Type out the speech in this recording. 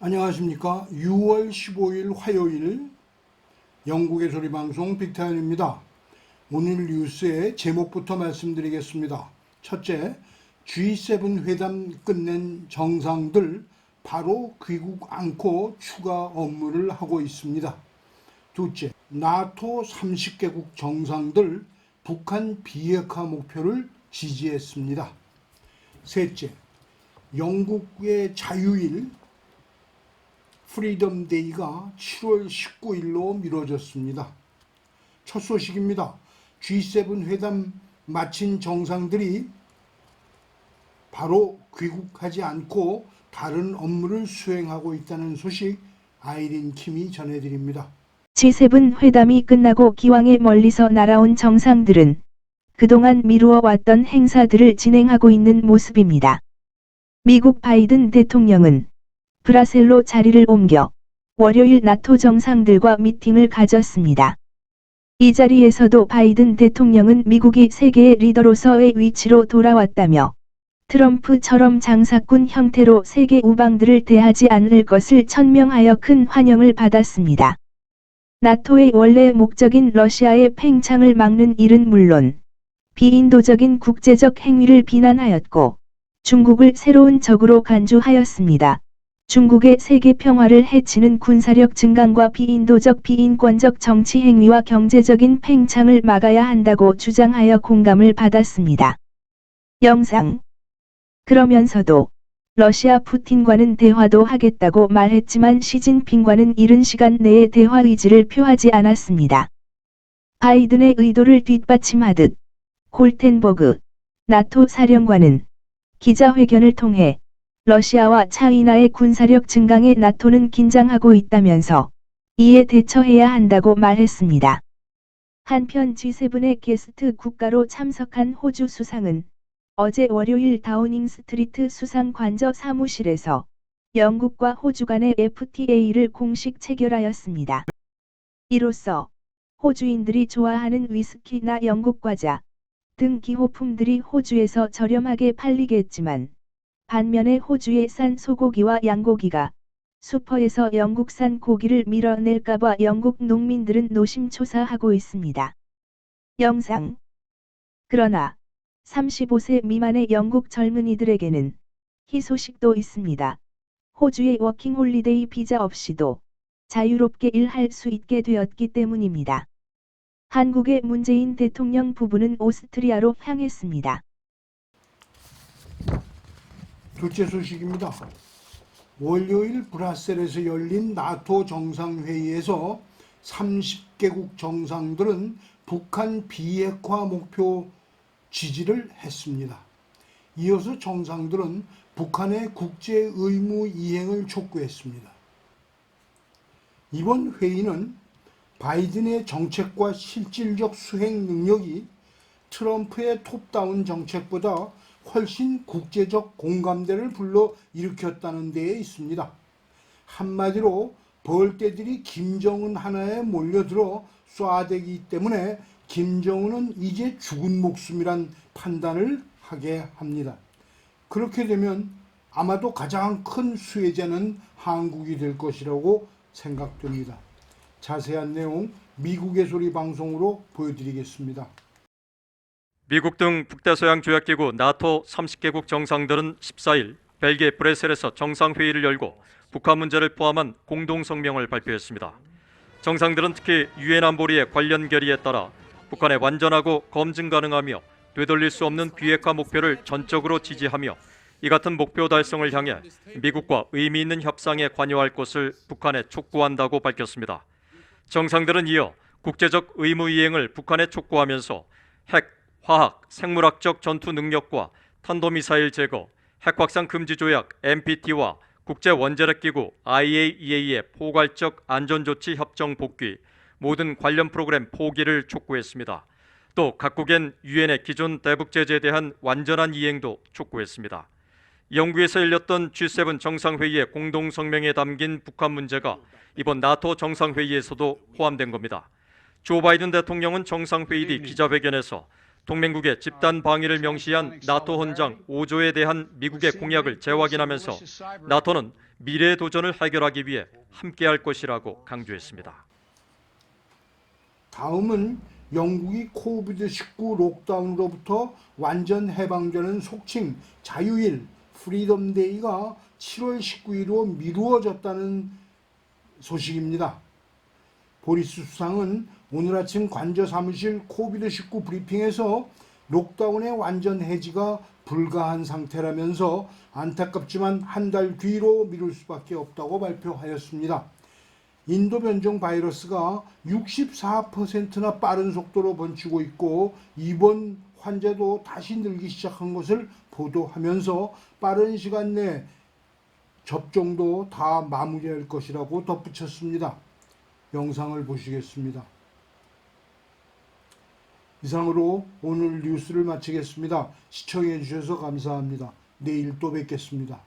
안녕하십니까. 6월 15일 화요일 영국의 소리방송 빅타임입니다. 오늘 뉴스의 제목부터 말씀드리겠습니다. 첫째, G7 회담 끝낸 정상들 바로 귀국 않고 추가 업무를 하고 있습니다. 둘째, 나토 30개국 정상들 북한 비핵화 목표를 지지했습니다. 셋째, 영국의 자유일 프리덤 데이가 7월 19일로 미뤄졌습니다. 첫 소식입니다. G7 회담 마친 정상들이 바로 귀국하지 않고 다른 업무를 수행하고 있다는 소식 아이린 킴이 전해드립니다. G7 회담이 끝나고 기왕에 멀리서 날아온 정상들은 그동안 미루어 왔던 행사들을 진행하고 있는 모습입니다. 미국 바이든 대통령은 브뤼셀로 자리를 옮겨 월요일 나토 정상들과 미팅을 가졌습니다. 이 자리에서도 바이든 대통령은 미국이 세계의 리더로서의 위치로 돌아왔다며 트럼프처럼 장사꾼 형태로 세계 우방들을 대하지 않을 것을 천명하여 큰 환영을 받았습니다. 나토의 원래 목적인 러시아의 팽창을 막는 일은 물론 비인도적인 국제적 행위를 비난하였고 중국을 새로운 적으로 간주하였습니다. 중국의 세계 평화를 해치는 군사력 증강과 비인도적 비인권적 정치 행위와 경제적인 팽창을 막아야 한다고 주장하여 공감을 받았습니다. 영상. 그러면서도 러시아 푸틴과는 대화도 하겠다고 말했지만 시진핑과는 이른 시간 내에 대화 의지를 표하지 않았습니다. 바이든의 의도를 뒷받침하듯 콜텐버그 나토 사령관은 기자회견을 통해 러시아와 차이나의 군사력 증강에 나토는 긴장하고 있다면서 이에 대처해야 한다고 말했습니다. 한편 G7의 게스트 국가로 참석한 호주 수상은 어제 월요일 다우닝 스트리트 수상관저 사무실에서 영국과 호주 간의 FTA를 공식 체결하였습니다. 이로써 호주인들이 좋아하는 위스키나 영국 과자 등 기호품들이 호주에서 저렴하게 팔리겠지만 반면에 호주의 싼 소고기와 양고기가 슈퍼에서 영국산 고기를 밀어낼까봐 영국 농민들은 노심초사하고 있습니다. 영상. 그러나 35세 미만의 영국 젊은이들에게는 희소식도 있습니다. 호주의 워킹홀리데이 비자 없이도 자유롭게 일할 수 있게 되었기 때문입니다. 한국의 문재인 대통령 부부는 오스트리아로 향했습니다. 둘째 소식입니다. 월요일 브뤼셀에서 열린 나토 정상회의에서 30개국 정상들은 북한 비핵화 목표 지지를 했습니다. 이어서 정상들은 북한의 국제 의무 이행을 촉구했습니다. 이번 회의는 바이든의 정책과 실질적 수행 능력이 트럼프의 톱다운 정책보다 훨씬 국제적 공감대를 불러일으켰다는 데에 있습니다. 한마디로 벌떼들이 김정은 하나에 몰려들어 쏴대기 때문에 김정은은 이제 죽은 목숨이란 판단을 하게 합니다. 그렇게 되면 아마도 가장 큰 수혜자는 한국이 될 것이라고 생각됩니다. 자세한 내용 미국의 소리 방송으로 보여드리겠습니다. 미국 등 북다서양 조약기구 나토 30개국 정상들은 14일 벨기에 브뤼셀에서 정상회의를 열고 북한 문제를 포함한 공동성명을 발표했습니다. 정상들은 특히 유엔 안보리의 관련 결의에 따라 북한의 완전하고 검증 가능하며 되돌릴 수 없는 비핵화 목표를 전적으로 지지하며 이 같은 목표 달성을 향해 미국과 의미 있는 협상에 관여할 것을 북한에 촉구한다고 밝혔습니다. 정상들은 이어 국제적 의무 이행을 북한에 촉구하면서 핵, 화학, 생물학적 전투 능력과 탄도미사일 제거, 핵확산 금지 조약 NPT와 국제 원자력 기구 IAEA의 포괄적 안전조치 협정 복귀, 모든 관련 프로그램 포기를 촉구했습니다. 또 각국엔 유엔의 기존 대북 제재에 대한 완전한 이행도 촉구했습니다. 영국에서 열렸던 G7 정상회의의 공동성명에 담긴 북한 문제가 이번 나토 정상회의에서도 포함된 겁니다. 조 바이든 대통령은 정상회의 뒤 기자회견에서 동맹국의 집단 방위를 명시한 나토 헌장 5조에 대한 미국의 공약을 재확인하면서 나토는 미래 도전을 해결하기 위해 함께할 것이라고 강조했습니다. 다음은 영국이 코비드-19 록다운으로부터 완전 해방되는 속칭 자유일 프리덤데이가 7월 19일로 미루어졌다는 소식입니다. 보리스 수상은 오늘 아침 관저 사무실 코비드-19 브리핑에서 록다운의 완전 해지가 불가한 상태라면서 안타깝지만 한 달 뒤로 미룰 수밖에 없다고 발표하였습니다. 인도 변종 바이러스가 64%나 빠른 속도로 번지고 있고 입원 환자도 다시 늘기 시작한 것을 보도하면서 빠른 시간 내 접종도 다 마무리할 것이라고 덧붙였습니다. 영상을 보시겠습니다. 이상으로 오늘 뉴스를 마치겠습니다. 시청해 주셔서 감사합니다. 내일 또 뵙겠습니다.